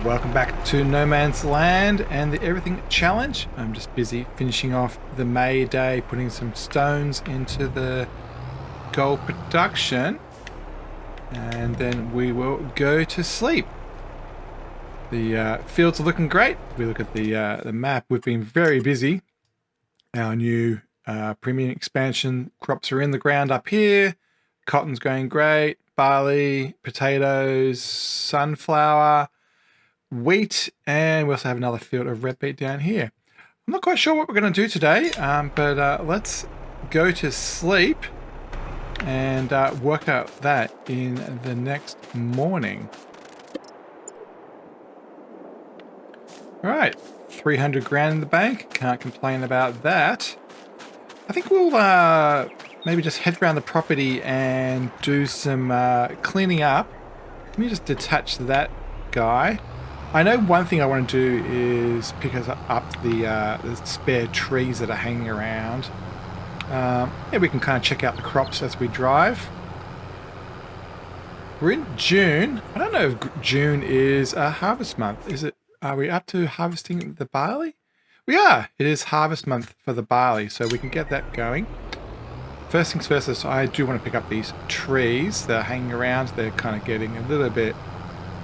Welcome back to No Man's Land and the Everything Challenge. I'm just busy finishing off the May Day, putting some stones into the gold production, and then we will go to sleep. The fields are looking great. If we look at the map, we've been very busy. Our new premium expansion crops are in the ground up here. Cotton's going great. Barley, potatoes, sunflower, wheat, and we also have another field of red beet down here. I'm not quite sure what we're going to do today, but let's go to sleep and work out that in the next morning. All right, 300 grand in the bank. Can't complain about that. I think we'll maybe just head around the property and do some cleaning up. Let me just detach that guy. I know one thing I want to do is pick us up the spare trees that are hanging around. Maybe we can kind of check out the crops as we drive. We're in June. I don't know if June is a harvest month. Is it? Are we up to harvesting the barley? We are. It is harvest month for the barley, so we can get that going. First things first is I do want to pick up these trees that are hanging around. They're kind of getting a little bit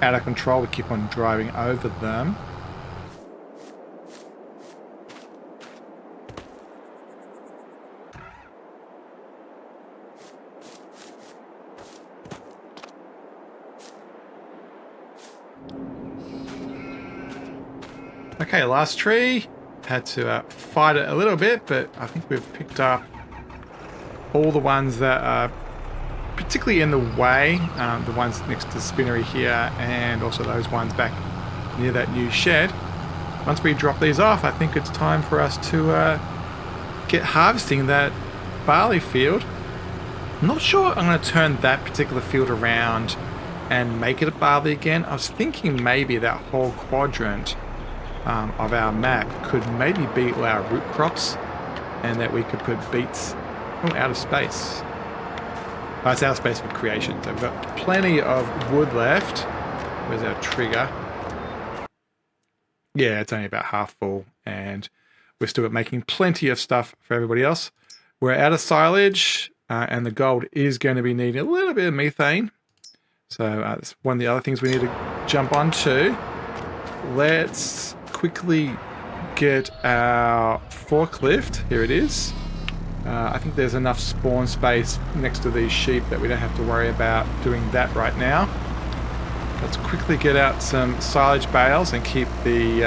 out of control. We keep on driving over them. Okay, last tree. Had to fight it a little bit, but I think we've picked up all the ones that are particularly in the way, the ones next to the spinnery here, and also those ones back near that new shed. Once we drop these off, I think it's time for us to get harvesting that barley field. I'm not sure I'm going to turn that particular field around and make it a barley again. I was thinking maybe that whole quadrant of our map could maybe be our root crops, and that we could put beets out of space. It's out of space for creation, so we've got plenty of wood left. Where's our trigger? Yeah, it's only about half full, and we're still making plenty of stuff for everybody else. We're out of silage, and the gold is going to be needing a little bit of methane. So that's one of the other things we need to jump onto. Let's quickly get our forklift. Here it is. I think there's enough spawn space next to these sheep that we don't have to worry about doing that right now. Let's quickly get out some silage bales and keep the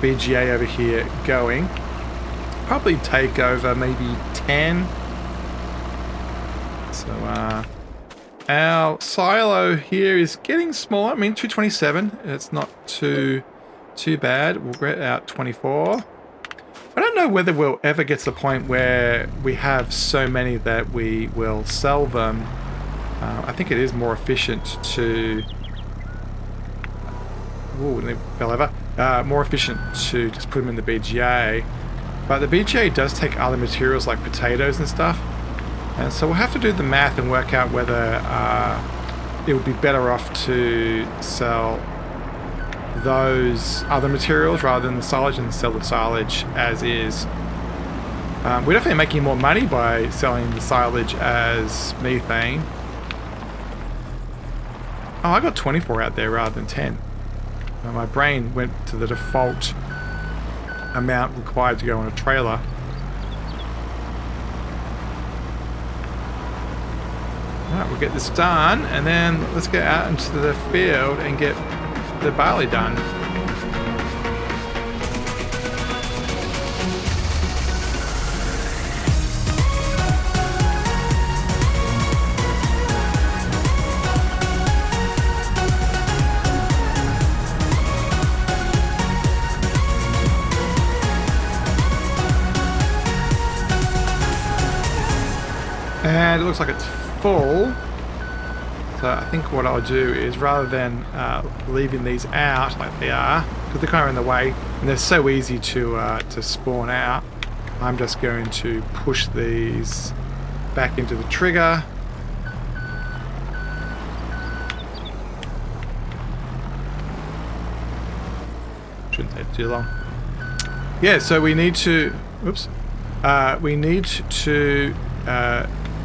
BGA over here going. Probably take over maybe 10. So our silo here is getting smaller. I mean, 227. It's not too bad. We'll get out 24. I don't know whether we'll ever get to the point where we have so many that we will sell them. I think it is more efficient to... Ooh, fell over. More efficient to just put them in the BGA. But the BGA does take other materials like potatoes and stuff. And so we'll have to do the math and work out whether it would be better off to sell those other materials rather than the silage, and sell the silage as is. We're definitely making more money by selling the silage as methane. Oh, I got 24 out there rather than 10. My brain went to the default amount required to go on a trailer. Alright, we'll get this done, and then let's get out into the field and get the barley done. And it looks like it's full. So I think what I'll do is, rather than leaving these out like they are, because they're kind of in the way and they're so easy to spawn out, I'm just going to push these back into the trigger. Shouldn't take too long. Yeah, so we need to, oops, we need to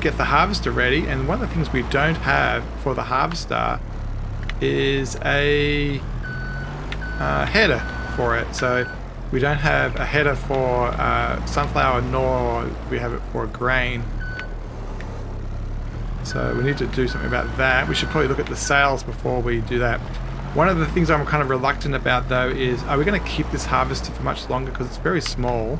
get the harvester ready, and one of the things we don't have for the harvester is a header for it. So we don't have a header for sunflower, nor we have it for grain. So we need to do something about that. We should probably look at the sales before we do that. One of the things I'm kind of reluctant about though is, are we going to keep this harvester for much longer, because it's very small.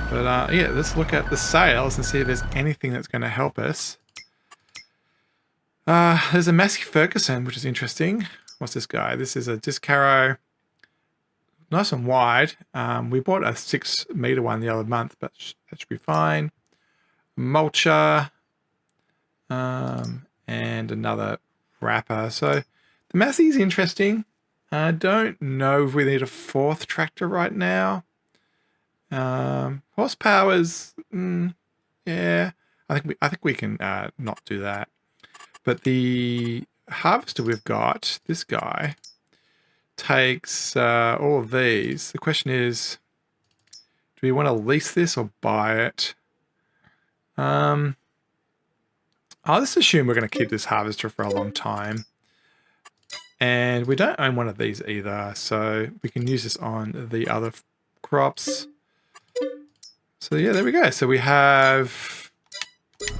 But yeah, let's look at the sales and see if there's anything that's going to help us. There's a Massey Ferguson, which is interesting. What's this guy? This is a disc harrow. Nice and wide. We bought a 6 meter one the other month, but that should be fine. Mulcher. And another wrapper. So the Massey's interesting. I don't know if we need a 4th tractor right now. Horsepower's, yeah, I think we can not do that. But the harvester we've got, this guy, takes all of these. The question is, do we want to lease this or buy it? I'll just assume we're going to keep this harvester for a long time. And we don't own one of these either, so we can use this on the other crops. So yeah, there we go. So we have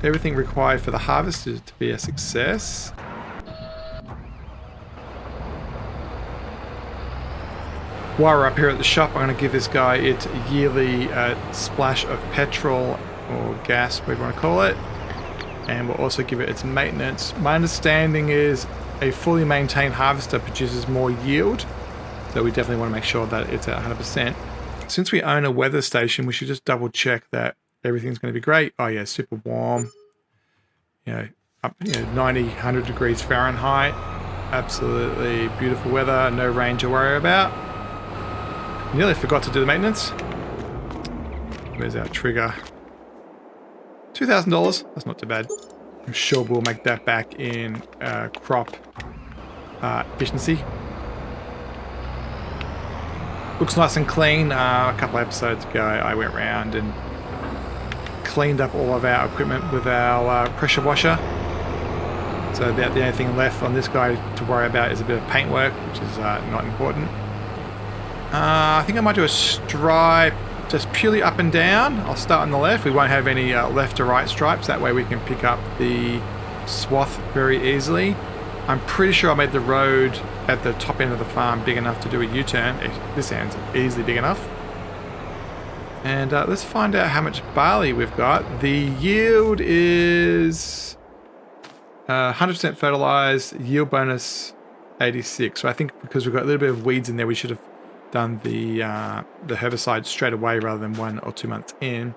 everything required for the harvester to be a success. While we're up here at the shop, I'm going to give this guy its yearly splash of petrol or gas, whatever you want to call it. And we'll also give it its maintenance. My understanding is a fully maintained harvester produces more yield. So we definitely want to make sure that it's at 100%. Since we own a weather station, we should just double check that everything's going to be great. Oh yeah, super warm. You know, up 90, 100 degrees Fahrenheit. Absolutely beautiful weather. No rain to worry about. Nearly forgot to do the maintenance. Where's our trigger? $2,000. That's not too bad. I'm sure we'll make that back in crop efficiency. Looks nice and clean. A couple episodes ago, I went around and cleaned up all of our equipment with our pressure washer. So the only thing left on this guy to worry about is a bit of paint work, which is not important. I think I might do a stripe just purely up and down. I'll start on the left. We won't have any left to right stripes. That way we can pick up the swath very easily. I'm pretty sure I made the road at the top end of the farm big enough to do a U-turn. This end's easily big enough. And let's find out how much barley we've got. The yield is 100% fertilized, yield bonus 86. So I think because we've got a little bit of weeds in there, we should have done the herbicide straight away rather than 1 or 2 months in.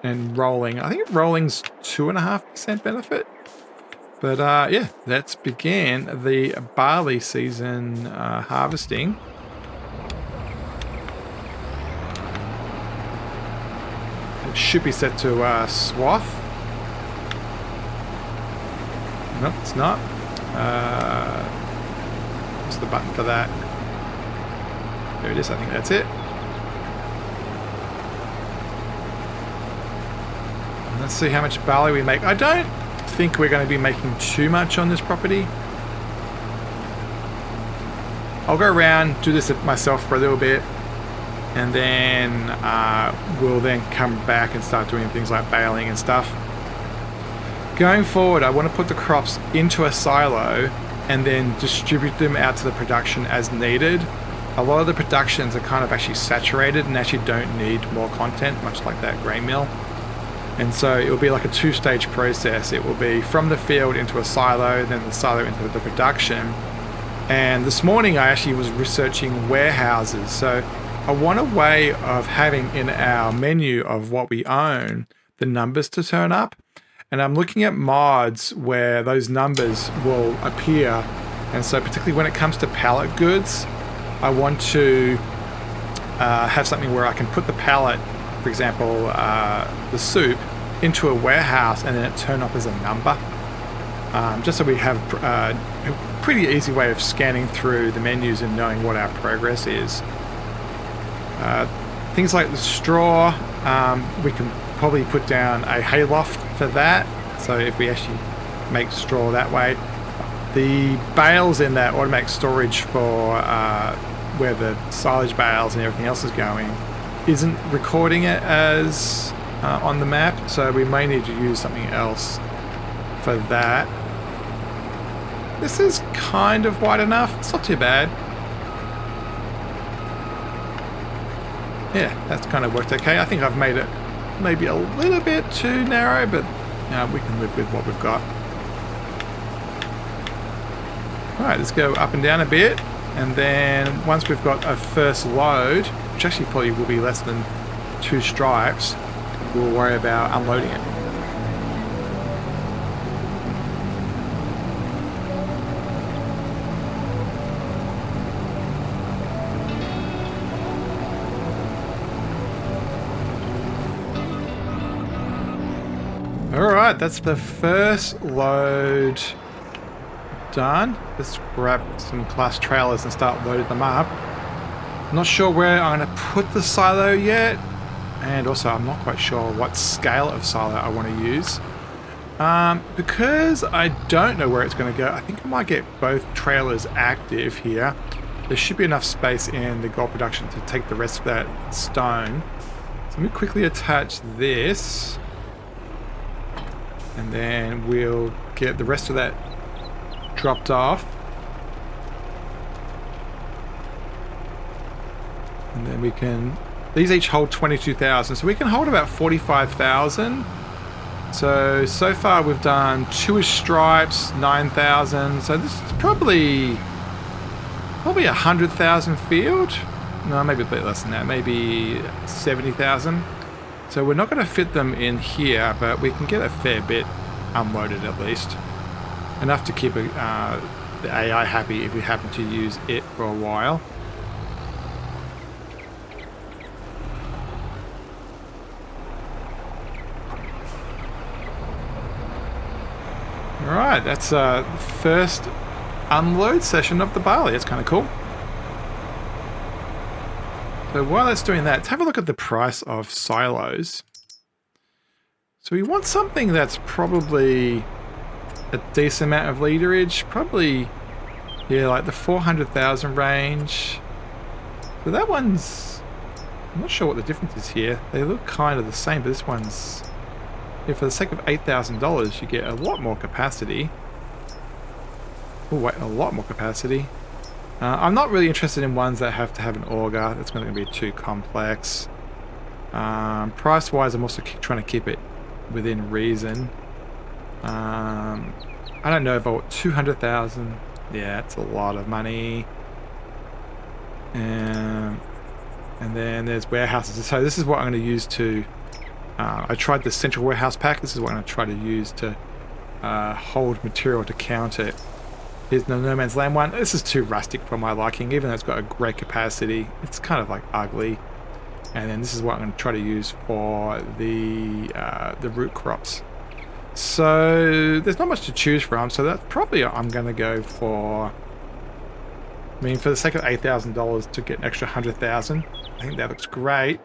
And rolling, I think rolling's 2.5% benefit. But yeah, let's begin the barley season harvesting. It should be set to swath. Nope, it's not. What's the button for that? There it is, I think that's it. And let's see how much barley we make. I don't think we're going to be making too much on this property. I'll go around, do this myself for a little bit, and then we'll then come back and start doing things like baling and stuff. Going forward, I want to put the crops into a silo and then distribute them out to the production as needed. A lot of the productions are kind of actually saturated and actually don't need more content, much like that grain mill. And so it will be like a 2-stage process. It will be from the field into a silo, then the silo into the production. And this morning I actually was researching warehouses. So I want a way of having in our menu of what we own, the numbers to turn up. And I'm looking at mods where those numbers will appear. And so particularly when it comes to pallet goods, I want to have something where I can put the pallet, for example, the soup, into a warehouse and then it turn up as a number. just so we have a pretty easy way of scanning through the menus and knowing what our progress is. Things like the straw, we can probably put down a hayloft for that. So if we actually make straw that way. The bales in that automatic storage for where the silage bales and everything else is going isn't recording it as on the map, so we may need to use something else for that. This is kind of wide enough. It's not too bad. Yeah, that's kind of worked okay. I think I've made it maybe a little bit too narrow, but we can live with what we've got. Alright, let's go up and down a bit, and then once we've got a first load, which actually probably will be less than 2 stripes, we'll worry about unloading it. Alright, that's the first load done. Let's grab some class trailers and start loading them up. Not sure where I'm going to put the silo yet, and also I'm not quite sure what scale of silo I want to use. Because I don't know where it's going to go, I think I might get both trailers active here. There should be enough space in the gold production to take the rest of that stone. So let me quickly attach this, and then we'll get the rest of that dropped off, and then we can, these each hold 22,000, so we can hold about 45,000. So far we've done 2-ish stripes, 9,000, so this is probably 100,000 field. No, maybe a bit less than that, maybe 70,000. So we're not going to fit them in here, but we can get a fair bit unloaded at least. Enough to keep the AI happy if we happen to use it for a while. Alright, that's the first unload session of the barley. That's kind of cool. So while it's doing that, let's have a look at the price of silos. So we want something that's probably a decent amount of literage, probably, yeah, like the 400,000 range. So that one's, I'm not sure what the difference is here. They look kind of the same, but this one's, yeah, for the sake of $8,000, you get a lot more capacity. Oh wait, a lot more capacity. I'm not really interested in ones that have to have an auger. That's going to be too complex. Price-wise, I'm also trying to keep it within reason. I don't know if I want 200,000. Yeah, it's a lot of money. And then there's warehouses. So this is what I'm going to use to... I tried the central warehouse pack. This is what I'm going to try to use to hold material to count it. Here's the No Man's Land one. This is too rustic for my liking, even though it's got a great capacity. It's kind of like ugly. And then this is what I'm going to try to use for the root crops. So there's not much to choose from. So that's probably I'm going to go for. I mean, for the sake of $8,000 to get an extra 100,000, I think that looks great.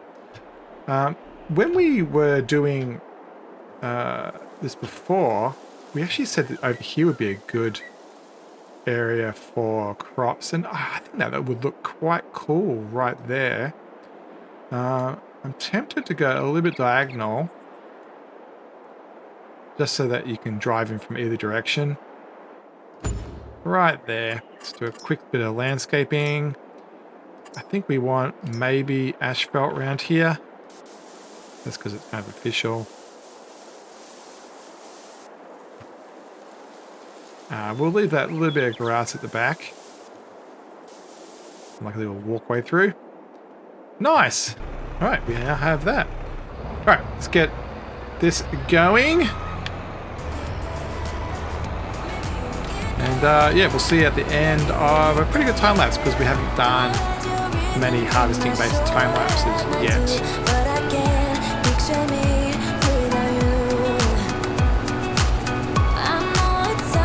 When we were doing this before, we actually said that over here would be a good area for crops, and I think that would look quite cool right there. I'm tempted to go a little bit diagonal, just so that you can drive in from either direction. Right there. Let's do a quick bit of landscaping. I think we want maybe asphalt around here. That's because it's kind of official. We'll leave that little bit of grass at the back. Like a little walkway through. Nice! Alright, we now have that. Alright, let's get this going. And yeah, we'll see you at the end of a pretty good time lapse, because we haven't done many harvesting based time lapses yet. Picture me without you. I know it's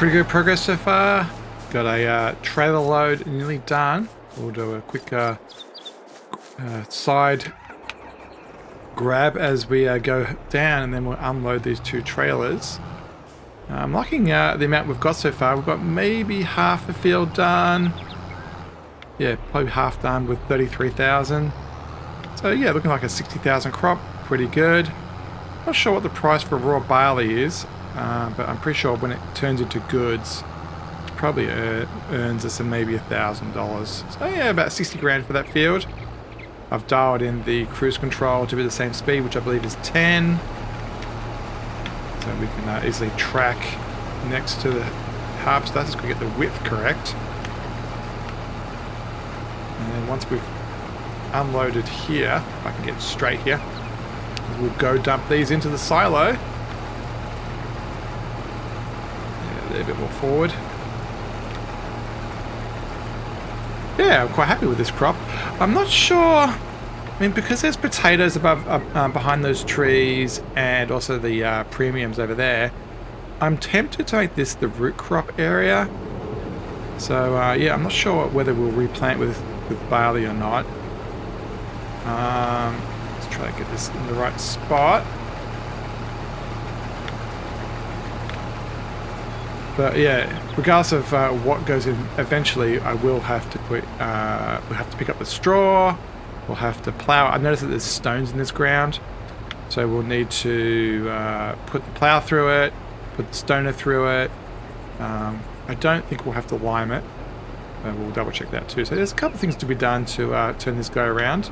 Pretty good progress so far. Got a trailer load nearly done. We'll do a quick side grab as we go down, and then we'll unload these 2 trailers. I'm liking the amount we've got so far. We've got maybe half the field done. Yeah, probably half done with 33,000. So yeah, looking like a 60,000 crop. Pretty good. Not sure what the price for raw barley is, but I'm pretty sure when it turns into goods, it probably earns us maybe $1,000. So yeah, about 60 grand for that field. I've dialed in the cruise control to be the same speed, which I believe is 10. So we can easily track next to the harvester. Just got to get the width correct. And then once we've unloaded here, if I can get straight here, we'll go dump these into the silo. Yeah, they're a bit more forward. Yeah, I'm quite happy with this crop. I'm not sure. I mean, because there's potatoes above, behind those trees, and also the premiums over there, I'm tempted to make this the root crop area. So yeah, I'm not sure whether we'll replant with barley or not. Let's try to get this in the right spot. But yeah, regardless of what goes in, eventually I will have to put. We'll have to pick up the straw. We'll have to plow. I've noticed that there's stones in this ground, so we'll need to put the plow through it, put the stoner through it. I don't think we'll have to lime it. We'll double check that too. So there's a couple of things to be done to turn this guy around.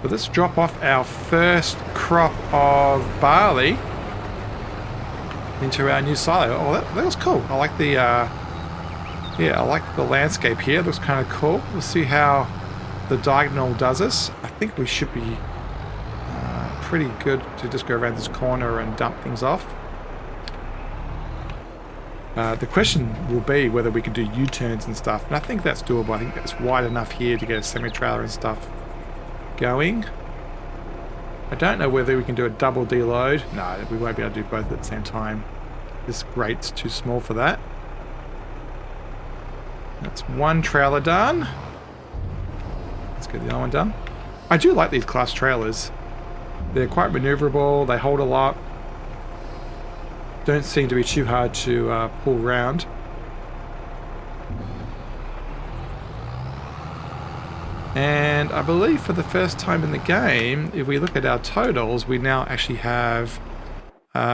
But let's drop off our first crop of barley into our new silo. Oh, that was cool. I like the yeah, I like the landscape here. It looks kind of cool. We'll see how the diagonal does us. I think we should be pretty good to just go around this corner and dump things off. The question will be whether we can do U-turns and stuff, and I think that's doable. I think that's wide enough here to get a semi-trailer and stuff going. I don't know whether we can do a double deload. No, we won't be able to do both at the same time. This grate's too small for that. That's one trailer done. Let's get the other one done. I do like these class trailers. They're quite maneuverable, they hold a lot. Don't seem to be too hard to pull around. And I believe for the first time in the game, if we look at our totals, we now actually have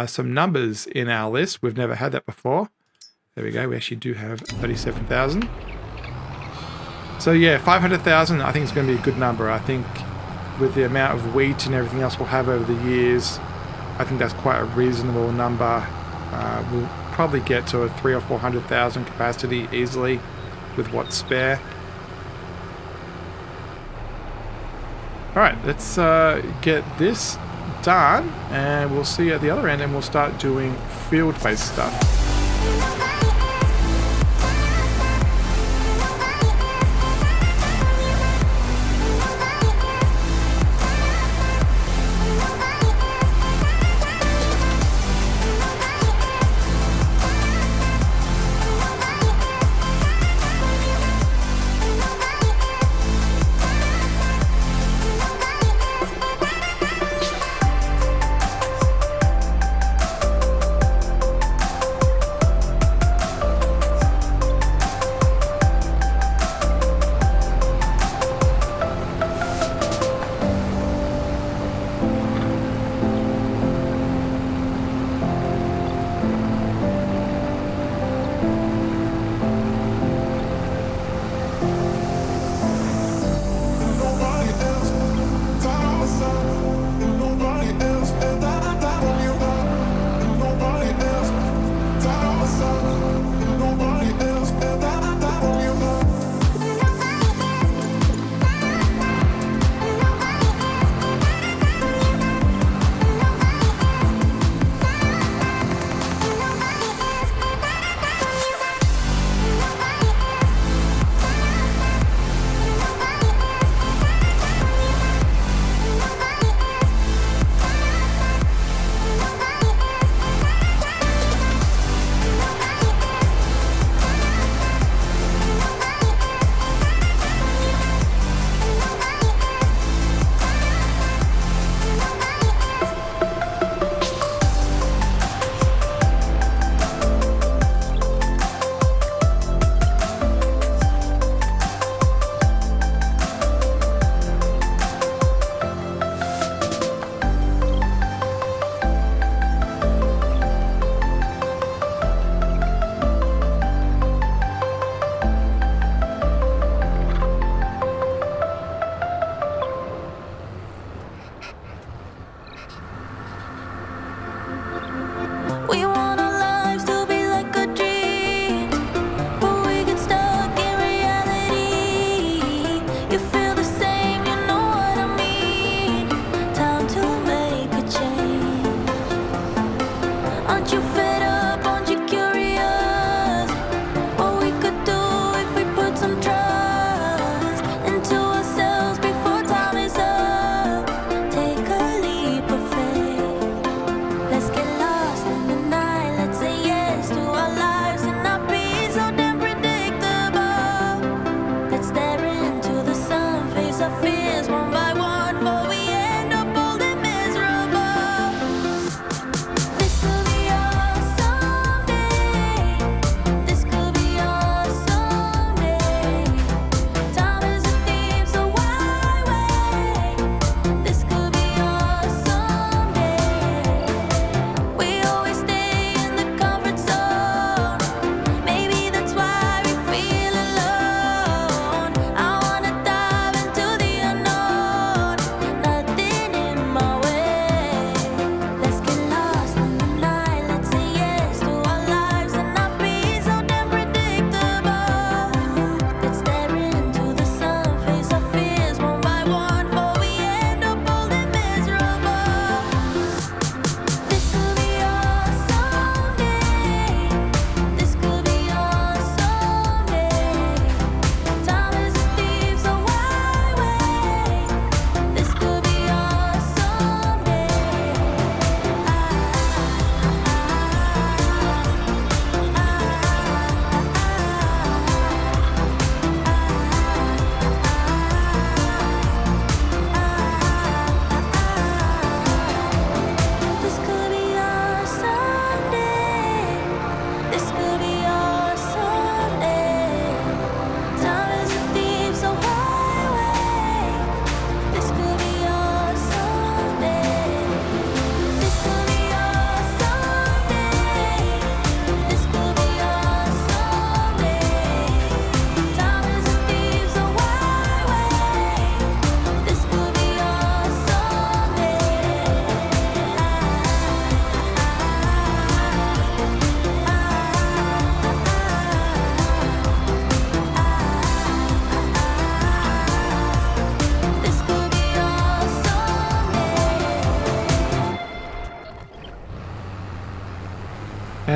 some numbers in our list. We've never had that before. There we go, we actually do have 37,000. So yeah, 500,000 I think is going to be a good number. I think with the amount of wheat and everything else we'll have over the years, I think that's quite a reasonable number. We'll probably get to a 300,000 or 400,000 capacity easily with what's spare. Alright, let's get this done, and we'll see you at the other end, and we'll start doing field-based stuff.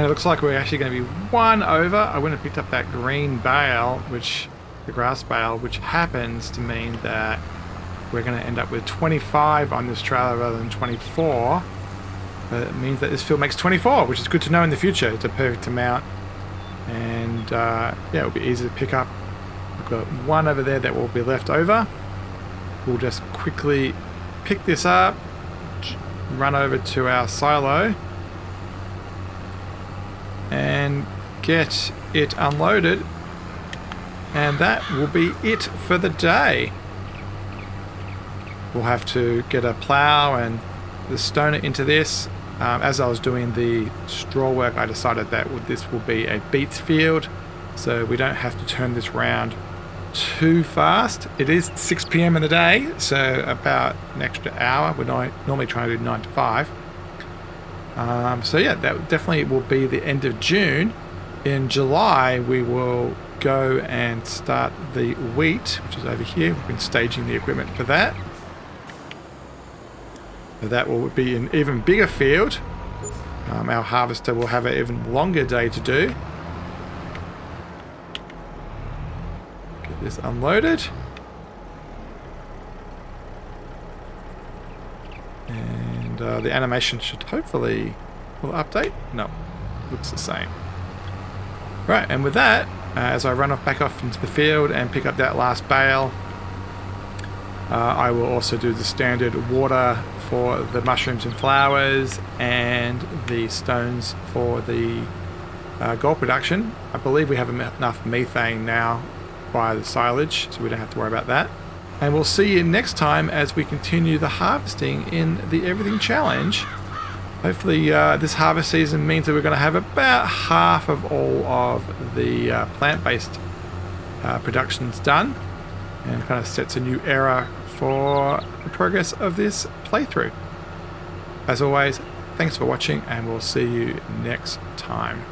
And it looks like we're actually going to be 1 over. I wouldn't have picked up that green bale, the grass bale, which happens to mean that we're going to end up with 25 on this trailer rather than 24. But it means that this field makes 24, which is good to know in the future. It's a perfect amount. And yeah, it'll be easy to pick up. We've got 1 over there that will be left over. We'll just quickly pick this up, run over to our silo, and get it unloaded. And that will be it for the day. We'll have to get a plow and the stoner into this. As I was doing the straw work, I decided that this will be a beets field, so we don't have to turn this round too fast. It is 6 p.m. in the day, so about an extra hour. We're normally trying to do 9 to 5. So yeah, that definitely will be the end of June. In July, we will go and start the wheat, which is over here. We've been staging the equipment for that. So that will be an even bigger field. Our harvester will have an even longer day to do. Get this unloaded. And the animation should hopefully will update. No, looks the same. Right, and with that, as I run back off into the field and pick up that last bale, I will also do the standard water for the mushrooms and flowers and the stones for the gold production. I believe we have enough methane now via the silage, so we don't have to worry about that. And we'll see you next time as we continue the harvesting in the Everything Challenge. Hopefully this harvest season means that we're going to have about half of all of the plant-based productions done, and kind of sets a new era for the progress of this playthrough. As always, thanks for watching, and we'll see you next time.